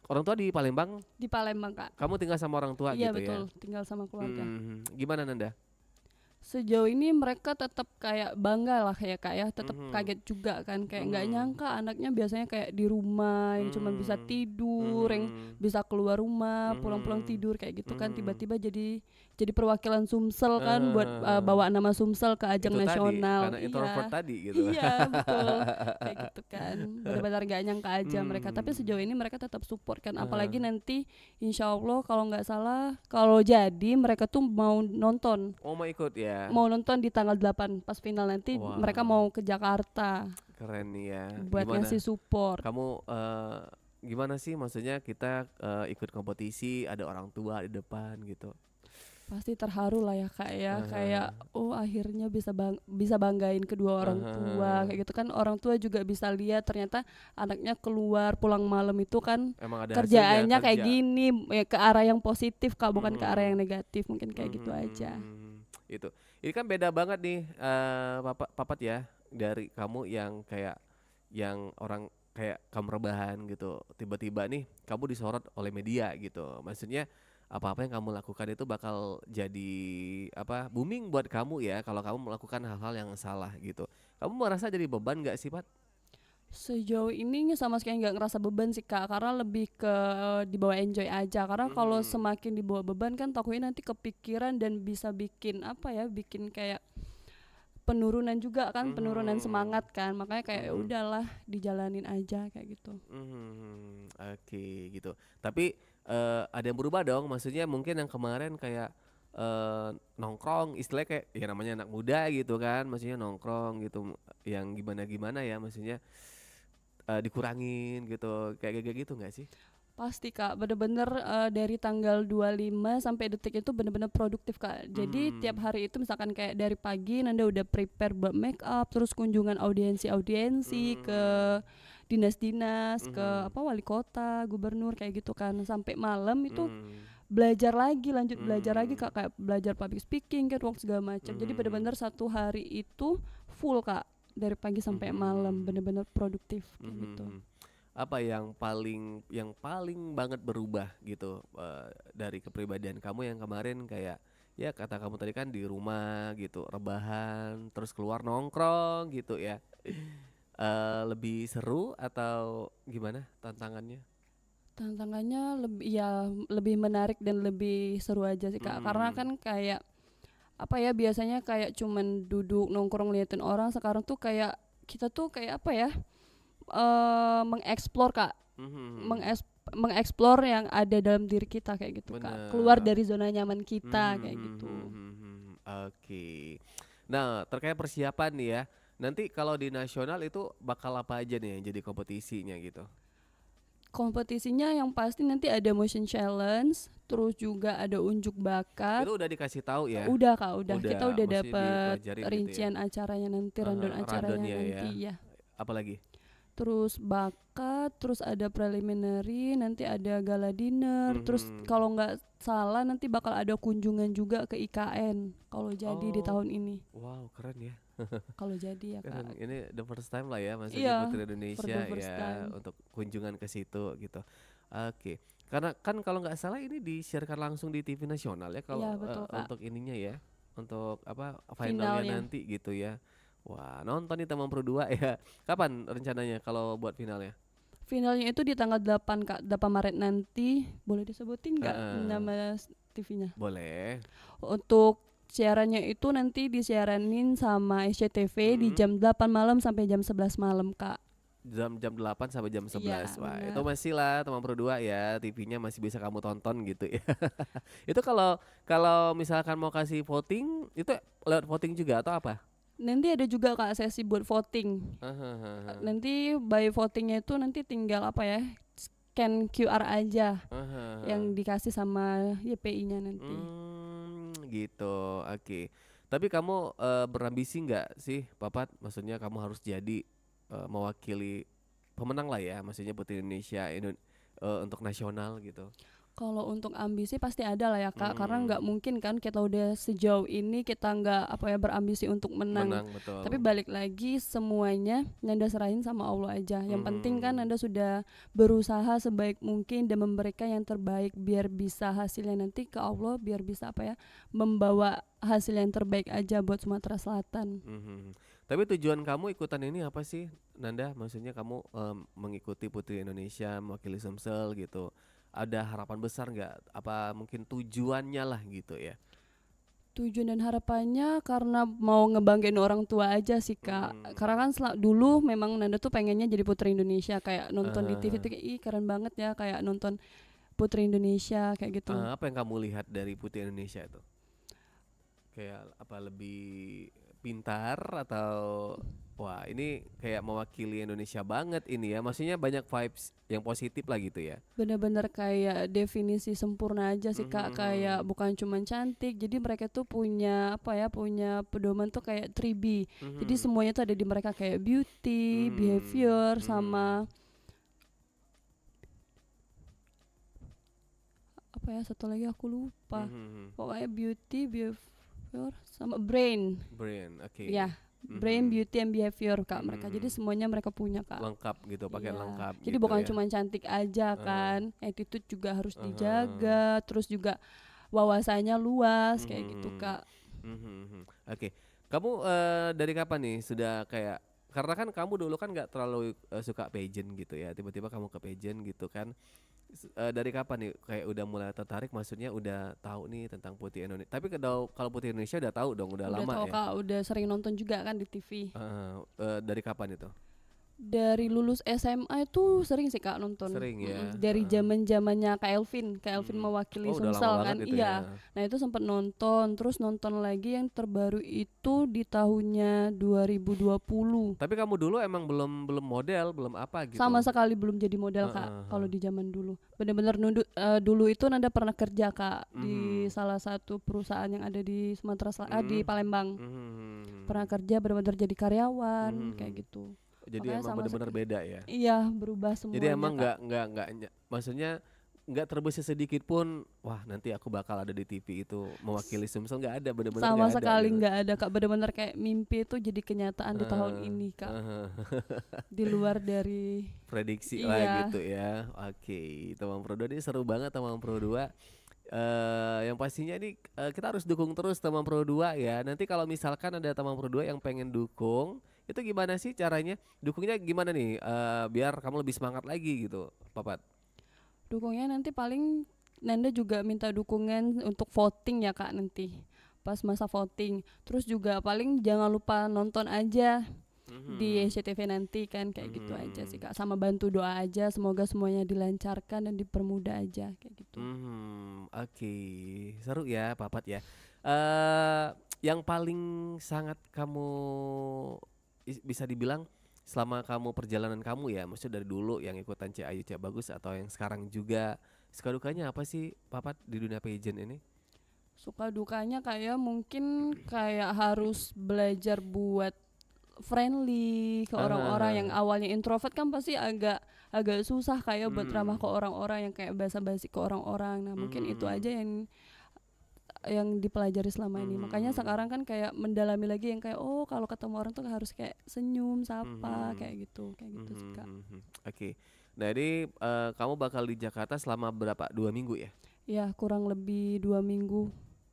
orang tua di Palembang, Di Palembang Kak. kamu tinggal sama orang tua Iya gitu betul, ya? tinggal sama keluarga. Gimana Nanda? Sejauh ini mereka tetap kayak bangga lah ya Kak ya, tetap kaget juga kan, kayak nggak nyangka anaknya biasanya kayak di rumah yang cuma bisa tidur, yang bisa keluar rumah, pulang-pulang tidur kayak gitu kan, tiba-tiba jadi perwakilan Sumsel kan, buat bawa nama Sumsel ke ajang Itu nasional. tadi, karena introvert tadi gitu. Iya betul, kayak gitu kan, benar-benar nggak nyangka aja mereka. Tapi sejauh ini mereka tetap support kan, apalagi nanti insya Allah kalau nggak salah, kalau jadi mereka tuh mau nonton. Oh mau ikut ya? Mau nonton di tanggal 8 pas final nanti. Wow. Mereka mau ke Jakarta Keren nih ya. buat Gimana? ngasih support. Kamu gimana sih maksudnya kita ikut kompetisi ada orang tua di depan gitu? Pasti terharu lah ya Kak ya, kayak Aha, oh akhirnya bisa banggain kedua orang tua aha. kayak gitu kan, orang tua juga bisa lihat ternyata anaknya keluar pulang malam itu kan Emang ada hasilnya kerjaannya kayak kerja. gini ya, ke arah yang positif Kak, bukan ke arah Mhm, yang negatif, mungkin kayak gitu aja. Itu. Ini kan beda banget nih papat ya dari kamu yang kayak yang orang kayak kamu rebahan gitu. Tiba-tiba nih kamu disorot oleh media gitu. Maksudnya apa-apa yang kamu lakukan itu bakal jadi apa booming buat kamu ya kalau kamu melakukan hal-hal yang salah gitu. Kamu merasa jadi beban nggak sih, Pat? Sejauh ini sama sekali nggak ngerasa beban sih Kak, karena lebih ke dibawa enjoy aja. Karena kalau Mhm, semakin dibawa beban kan takutnya nanti kepikiran dan bisa bikin apa ya, bikin kayak penurunan juga kan, penurunan mhm, semangat kan. Makanya kayak ya mhm. udahlah dijalanin aja kayak gitu. Oke gitu. Tapi ada yang berubah dong. Maksudnya mungkin yang kemarin kayak nongkrong, istilahnya kayak ya namanya anak muda gitu kan. Maksudnya nongkrong gitu, yang gimana-gimana ya. Maksudnya dikurangin gitu, kayak gitu nggak sih? Pasti Kak, bener-bener dari tanggal 25 sampai detik itu bener-bener produktif Kak. Jadi tiap Hmm, hari itu misalkan kayak dari pagi Nanda udah prepare buat make up, terus kunjungan audiensi-audiensi ke hmm, dinas-dinas, ke mhm, apa wali kota, gubernur kayak gitu kan. Sampai malam itu hmm, belajar lagi, lanjut belajar lagi hmm, Kak, kayak belajar public speaking, catwalk segala macam. Jadi bener-bener mhm, satu hari itu full Kak, dari pagi sampai malam mhm, bener-bener produktif kayak gitu. mhm. Apa yang paling banget berubah gitu dari kepribadian kamu yang kemarin kayak ya kata kamu tadi kan di rumah gitu rebahan terus keluar nongkrong gitu ya lebih seru atau gimana tantangannya? Tantangannya lebih ya lebih menarik dan lebih seru aja sih Kak. Karena Hmm. kan kayak apa ya, biasanya kayak cuman duduk nongkrong liatin orang, sekarang tuh kayak kita tuh kayak apa ya? Mengeksplor Kak. Mhm. Mengeksplor yang ada dalam diri kita kayak gitu Kak. Keluar Bener. dari zona nyaman kita kayak gitu. Mhm. Oke. Nah terkait persiapan nih ya nanti kalau di nasional itu bakal apa aja nih yang jadi kompetisinya gitu? Kompetisinya yang pasti nanti ada motion challenge, terus juga ada unjuk bakat. Itu udah dikasih tahu ya? Udah Kak, udah. Kita Udah, udah maksudnya dapet dipelajarin gitu ya? rincian acaranya nanti, rundown acaranya Rundownnya ya. nanti ya. Apalagi? Terus bakat, terus ada preliminary, nanti ada gala dinner, terus Mhm. kalau nggak salah nanti bakal ada kunjungan juga ke IKN kalau jadi di Oh, tahun ini. wow keren ya. Kalau jadi ya Keren. Kak. Ini the first time lah ya, maksudnya Iya, Putri for the Indonesia first ya time. untuk kunjungan ke situ gitu. Oke. Karena kan kalau nggak salah ini disiarkan langsung di TV nasional ya Iya kalau betul Kak. untuk ininya ya. Untuk apa finalnya Finalnya. nanti gitu ya. Wah, nonton nih teman Pro 2 ya. Kapan rencananya kalau buat finalnya? Finalnya itu di tanggal 8 Kak, 8 Maret nanti. Boleh disebutin nggak Heeh. nama TV-nya? Boleh. Untuk siarannya itu nanti disiaranin sama SCTV di Mm-mm. jam 8 malam sampai jam 11 malam Kak. Jam jam 8 sampai jam Iya 11. Wah, itu bener. masih lah teman Pro 2 ya, TV-nya masih bisa kamu tonton gitu ya. Itu kalau kalau misalkan mau kasih voting itu lewat voting juga atau apa? Nanti ada juga Kak sesi buat voting. Hahaha. Nanti by votingnya itu nanti tinggal apa ya, scan QR aja Hahaha. yang dikasih sama YPI-nya nanti. Gitu. Oke. Tapi kamu berambisi nggak sih, Papat? Maksudnya kamu harus jadi mewakili pemenang lah ya, maksudnya Putri Indonesia untuk nasional gitu. Kalau untuk ambisi pasti ada lah ya Kak, karena nggak Hmm, mungkin kan kita udah sejauh ini kita nggak apa ya berambisi untuk menang. menang Tapi betul. balik lagi semuanya Nanda serahin sama Allah aja. Yang penting kan Hmm. Nanda sudah berusaha sebaik mungkin dan memberikan yang terbaik biar bisa hasilnya nanti ke Allah, biar bisa apa ya membawa hasil yang terbaik aja buat Sumatera Selatan. Mhm. Tapi tujuan kamu ikutan ini apa sih, Nanda? Maksudnya kamu mengikuti Putri Indonesia mewakili Sumsel gitu. Ada harapan besar nggak? Apa mungkin tujuannya lah gitu ya? Tujuan dan harapannya karena mau ngebanggain orang tua aja sih Kak. Karena Hmm. kan dulu memang Nanda tuh pengennya jadi Putri Indonesia, kayak nonton di TV Eh, tuh kayak ih keren banget ya, kayak nonton Putri Indonesia kayak gitu. apa yang kamu lihat dari Putri Indonesia itu? Kayak apa lebih pintar atau Wah, ini kayak mewakili Indonesia banget ini ya. Maksudnya banyak vibes yang positif lah gitu ya. Bener-bener kayak definisi sempurna aja sih Kak, kayak bukan cuman cantik. Jadi mereka tuh punya apa ya, punya pedoman tuh kayak 3B. Jadi semuanya tuh ada di mereka kayak beauty, behavior sama apa ya, satu lagi aku lupa. Pokoknya beauty, behavior sama brain. Brain, oke. Ya, brain, beauty, and behavior Kak mereka. Jadi semuanya mereka punya Kak. Lengkap gitu, pakai Iya. lengkap Jadi gitu bukan ya. cuma cantik aja kan, attitude juga harus dijaga, terus juga wawasannya luas kayak gitu Kak. Oke. Kamu dari kapan nih sudah kayak, karena kan kamu dulu kan nggak terlalu suka pageant gitu ya, tiba-tiba kamu ke pageant gitu kan. Dari kapan nih kayak udah mulai tertarik, maksudnya udah tahu nih tentang Putri Indonesia. Tapi kalau Putri Indonesia udah tahu dong, udah lama Tahu ya. Kak, udah sering nonton juga kan di TV. Dari kapan itu? Dari lulus SMA itu sering sih Kak nonton. Sering ya. Dari zaman-zamannya Kak Elvin mewakili Oh, udah Sumsel lama kan. banget itu Iya. ya. Nah, itu sempat nonton, terus nonton lagi yang terbaru itu di tahunnya 2020. Tapi kamu dulu emang belum model, belum apa gitu. Sama sekali belum jadi model Kak kalau di zaman dulu. Bener-bener dulu itu Nanda pernah kerja Kak di salah satu perusahaan yang ada di Sumatera di Palembang. Pernah kerja bener-bener jadi karyawan kayak gitu. Jadi Makanya emang sama benar-benar beda ya. Iya, berubah semuanya. Jadi emang Kak. maksudnya nggak terbesit sedikit pun, wah nanti aku bakal ada di TV itu mewakili Sumsel, nggak ada, benar-benar Sama nggak ada sekali gitu. nggak ada Kak, bener-bener kayak mimpi itu jadi kenyataan di tahun ini Kak. Di luar dari Prediksi Iya. lah gitu ya. Oke, Tamang Pro 2 ini seru banget, Tamang Pro 2. Yang pastinya ini kita harus dukung terus Tamang Pro 2 ya. Nanti kalau misalkan ada Tamang Pro 2 yang pengen dukung, itu gimana sih caranya? Dukungnya gimana nih? Biar kamu lebih semangat lagi gitu, Papat. dukungnya nanti paling Nanda juga minta dukungan untuk voting ya Kak nanti pas masa voting. Terus juga paling jangan lupa nonton aja di SCTV nanti kan, kayak gitu aja sih Kak. Sama bantu doa aja, semoga semuanya dilancarkan dan dipermudah aja kayak gitu. Oke, seru ya Papat ya. Yang paling sangat kamu bisa dibilang selama kamu perjalanan kamu ya, maksudnya dari dulu yang ikutan Cek Ayu Cek Bagus atau yang sekarang juga, suka dukanya apa sih Papat di dunia pageant ini? Suka dukanya kayak mungkin kayak harus belajar buat friendly ke orang-orang yang awalnya introvert kan pasti agak susah kayak buat ramah ke orang-orang yang kayak basa-basi ke orang-orang. Nah, mungkin itu aja yang dipelajari selama ini. Makanya sekarang kan kayak mendalami lagi yang kayak kalau ketemu orang tuh harus kayak senyum, sapa, kayak gitu sih Kak. Oke. Nah, ini kamu bakal di Jakarta selama berapa? 2 minggu ya? Ya, kurang lebih 2 minggu.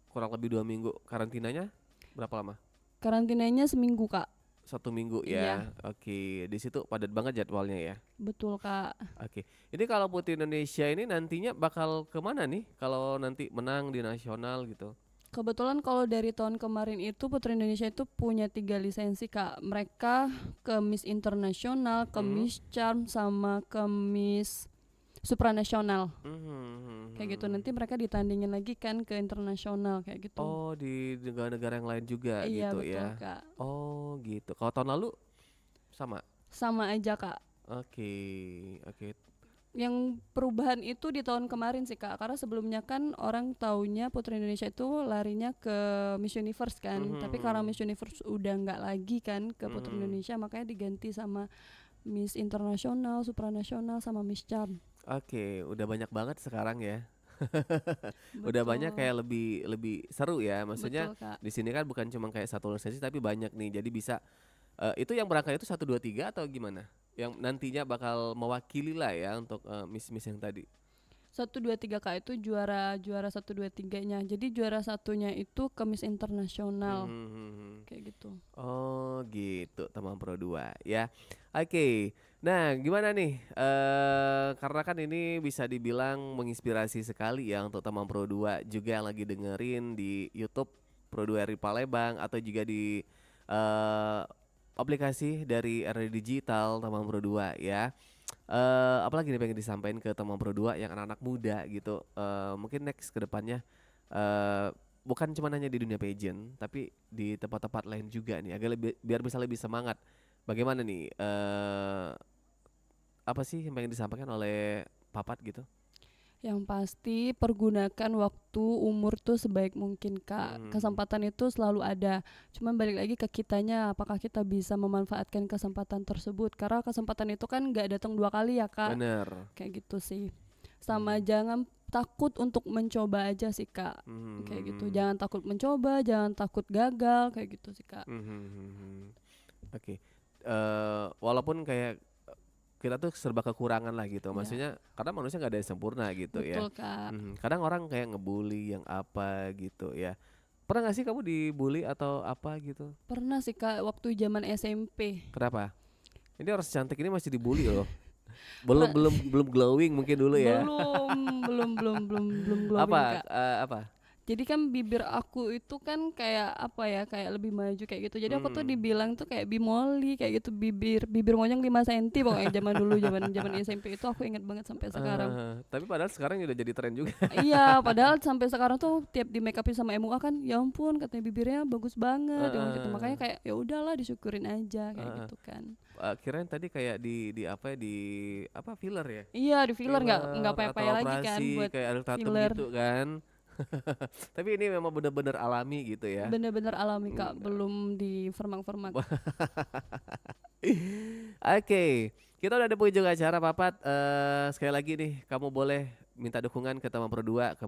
Kurang lebih 2 minggu. Karantinanya berapa lama? Karantinanya seminggu Kak. 1 minggu Iya. ya. Oke, di situ padat banget jadwalnya ya. Betul Kak. Oke. Ini kalau Putri Indonesia ini nantinya bakal kemana nih? Kalau nanti menang di nasional gitu. Kebetulan kalau dari tahun kemarin itu Putri Indonesia itu punya 3 lisensi Kak. Mereka ke Miss Internasional, ke Miss Charm, sama ke Miss Supranasional. Kayak gitu, nanti mereka ditandingin lagi kan ke internasional kayak gitu. Oh, di negara-negara yang lain juga Iya, gitu betul, ya. Kak. Oh, gitu. Kalau tahun lalu sama. Sama aja Kak. Oke. Yang perubahan itu di tahun kemarin sih Kak, karena sebelumnya kan orang taunya Putri Indonesia itu larinya ke Miss Universe kan, tapi karena Miss Universe udah nggak lagi kan ke Putri Indonesia, makanya diganti sama Miss Internasional, Supranasional, sama Miss Charm. Oke, udah banyak banget sekarang ya. Udah banyak kayak lebih seru ya. Maksudnya Betul, Kak. di sini kan bukan cuma kayak satu lisensi tapi banyak nih. Jadi bisa itu yang berangkat itu 1 2 3 atau gimana? Yang nantinya bakal mewakili lah ya untuk miss-miss yang tadi. 1 2 3 Kak itu juara 1 2 3-nya. Jadi juara satunya itu ke Miss Internasional. Kayak gitu. Oh, gitu, Tamang Pro 2 ya. Oke. Nah, gimana nih? Karena kan ini bisa dibilang menginspirasi sekali ya untuk Tamang Pro 2 juga yang lagi dengerin di YouTube Pro 2 RI Palembang atau juga di aplikasi dari RRI Digital Tamang Pro 2 ya. Apalagi nih pengen disampaikan ke Tamang Pro 2 yang anak-anak muda gitu. Mungkin next ke depannya bukan cuma hanya di dunia pageant tapi di tempat-tempat lain juga nih, biar bisa lebih semangat bagaimana nih apa sih yang pengen disampaikan oleh Papat gitu? Yang pasti pergunakan waktu umur tuh sebaik mungkin Kak. Kesempatan itu selalu ada. Cuman balik lagi ke kitanya, apakah kita bisa memanfaatkan kesempatan tersebut. Karena kesempatan itu kan gak datang 2 kali ya Kak. Bener. Kayak gitu sih. Sama jangan takut untuk mencoba aja sih Kak. Kayak gitu. Jangan takut mencoba, jangan takut gagal, kayak gitu sih Kak. Oke. Walaupun kayak kita tuh serba kekurangan lah gitu, maksudnya karena manusia nggak ada yang sempurna gitu. Betul, ya. Kak. Kadang orang kayak ngebully yang apa gitu ya. Pernah nggak sih kamu dibully atau apa gitu? Pernah sih Kak waktu zaman SMP. Kenapa? Ini orang secantik ini masih dibully loh. belum glowing mungkin dulu ya. Belum glowing Apa Kak. apa? Jadi kan bibir aku itu kan kayak apa ya, kayak lebih maju kayak gitu. Jadi aku tuh dibilang tuh kayak bimoli kayak gitu, bibir monyong 5 cm pokoknya zaman dulu, zaman SMP itu aku inget banget sampai sekarang. Tapi padahal sekarang udah jadi tren juga. Iya, padahal sampai sekarang tuh tiap di make upin sama MUA kan, ya ampun katanya bibirnya bagus banget gitu. Makanya kayak ya udahlah disyukurin aja kayak gitu kan. Kirain tadi kayak di apa ya, di apa filler ya? Iya, di filler nggak payah-payah lagi kan buat kayak ada tato filler. gitu kan. Tapi ini memang benar-benar alami gitu ya. Bener-bener alami Kak, belum di fermak-fermak. Oke, kita udah di penghujung acara Papat. Sekali lagi nih, kamu boleh minta dukungan ke Taman Pro 2, ke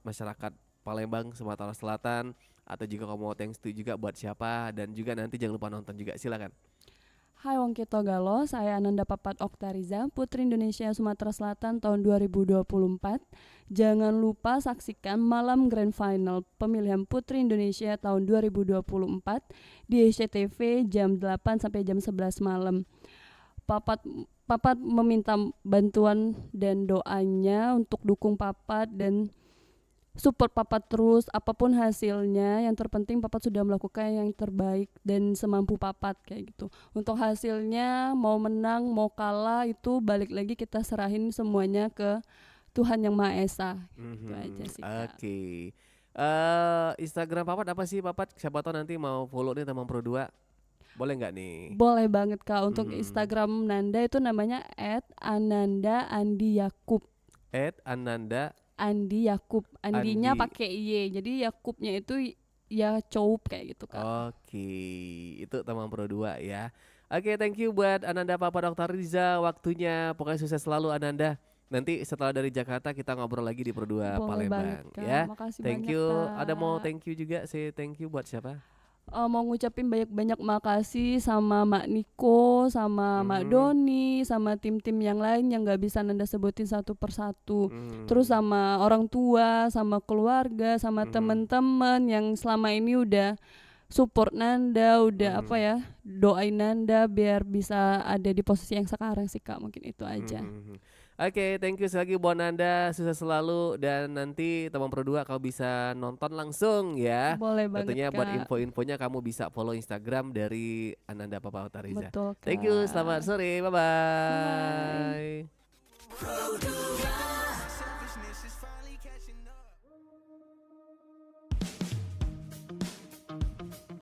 masyarakat Palembang, Sumatera Selatan, atau jika kamu mau thanks to juga buat siapa, dan juga nanti jangan lupa nonton juga, silakan. Hai Wong Kito Galo, saya Ananda Papat Oktariza, Putri Indonesia Sumatera Selatan tahun 2024. Jangan lupa saksikan malam Grand Final pemilihan Putri Indonesia tahun 2024 di SCTV jam 8 sampai jam 11 malam. Papat meminta bantuan dan doanya untuk dukung Papat dan support Papat terus, apapun hasilnya. Yang terpenting Papat sudah melakukan yang terbaik dan semampu Papat kayak gitu. Untuk hasilnya mau menang mau kalah itu balik lagi kita serahin semuanya ke Tuhan Yang Maha Esa. Itu aja sih Kak. Oke. Instagram Papat apa sih Papat? Siapa tahu nanti mau follow nih Taman Pro 2. Boleh nggak nih? Boleh banget Kak. Untuk Instagram Nanda itu namanya @ananda_andi_yakub. @ananda Andi Yakub, Andinya Andi. pakai Y, jadi Yakubnya itu ya Coup kayak gitu Kak. Oke, itu Taman Pro 2 ya. Oke, thank you buat Ananda Papat Oktariza, waktunya. Pokoknya sukses selalu Ananda. Nanti setelah dari Jakarta kita ngobrol lagi di Pro 2 Boleh Palembang banget, Kak. ya. Makasih Thank banyak, you. Kak. Ada mau thank you juga, say thank you buat siapa? Mau ngucapin banyak-banyak makasih sama Mak Niko, sama Mak Doni, sama tim-tim yang lain yang gak bisa Nanda sebutin satu persatu. Terus sama orang tua, sama keluarga, sama teman-teman yang selama ini udah support Nanda, udah apa ya, doain Nanda biar bisa ada di posisi yang sekarang sih Kak. Mungkin itu aja. Oke, thank you sekali lagi buat Nanda, sukses selalu, dan nanti Taman Pro 2 kau bisa nonton langsung ya. Boleh banget Tentunya Kak. buat info-infonya kamu bisa follow Instagram dari Ananda Papat Oktariza. Betul Kak. Thank you, selamat sore, bye-bye. Bye.